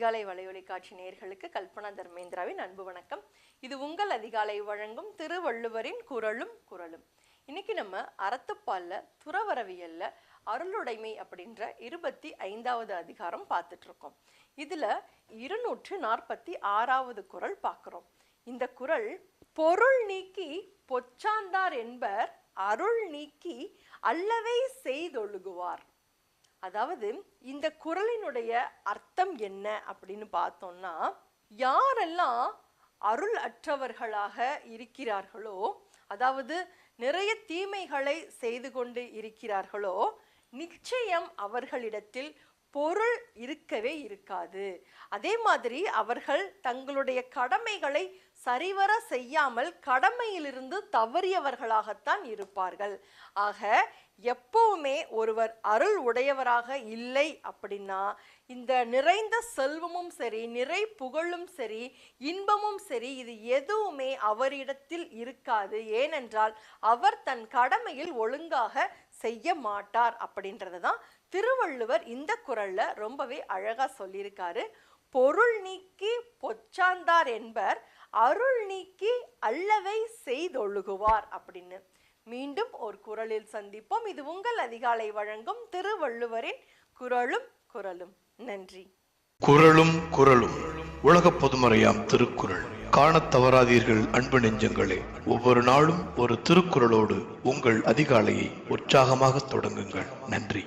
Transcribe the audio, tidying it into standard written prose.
அதிகாலை வலையொலி காட்சி நேயர்களுக்கு கல்பனா தர்மேந்திராவின் அன்பு வணக்கம். இது உங்கள் அதிகாலை வழங்கும் திருவள்ளுவரின் குரலும் குரலும். இன்னைக்கு நம்ம அறத்துப்பால்ல துறவரவியல்ல அருளுடைமை அப்படின்ற 25வது அதிகாரம் பார்த்துட்டு இருக்கோம். இதுல 246வது குரல் பார்க்கிறோம். இந்த குரல், பொருள் நீக்கி பொச்சாந்தார் என்பர் அருள் நீக்கி அல்லவை செய்தொழுகுவார். அதாவது இந்த குறளினுடைய அர்த்தம் என்ன அப்படின்னு பார்த்தோம்னா, யாரெல்லாம் அருள் அற்றவர்களாக இருக்கிறார்களோ, அதாவது நிறைய தீமைகளை செய்து கொண்டு இருக்கிறார்களோ, நிச்சயம் அவர்களிடத்தில் பொருள் இருக்கவே இருக்காது. அதே மாதிரி அவர்கள் தங்களுடைய கடமைகளை சரிவர செய்யாமல் கடமையிலிருந்து தவறியவர்களாகத்தான் இருப்பார்கள். ஆக எப்பவுமே ஒருவர் அருள் உடையவராக இல்லை அப்படின்னா, இந்த நிறைந்த செல்வமும் சரி, நிறை புகழும் சரி, இன்பமும் சரி, இது எதுவுமே அவரிடத்தில் இருக்காது. ஏனென்றால் அவர் தன் கடமையில் ஒழுங்காக செய்ய மாட்டார். அப்படின்றதான் திருவள்ளுவர் இந்த குறள்ல ரொம்பவே அழகா சொல்லியிருக்காரு. பொருள் நீக்கி பொச்சாந்தார் என்பர் அருள் நீக்கி அல்லவை செய்தொழுகுவார் அப்படின்னு. மீண்டும் ஒரு குறளில் சந்திப்போம். இது உங்கள் அதிகாலை வழங்கும் திருவள்ளுவரின் குரலும் குரலும். நன்றி. குரலும் குரலும் உலக பொதுமறையாம் திருக்குறள். காணத் தவறாதீர்கள் அன்பு நெஞ்சங்களே. ஒவ்வொரு நாளும் ஒரு திருக்குறளோடு உங்கள் அதிகாலையை உற்சாகமாக தொடங்குங்கள். நன்றி.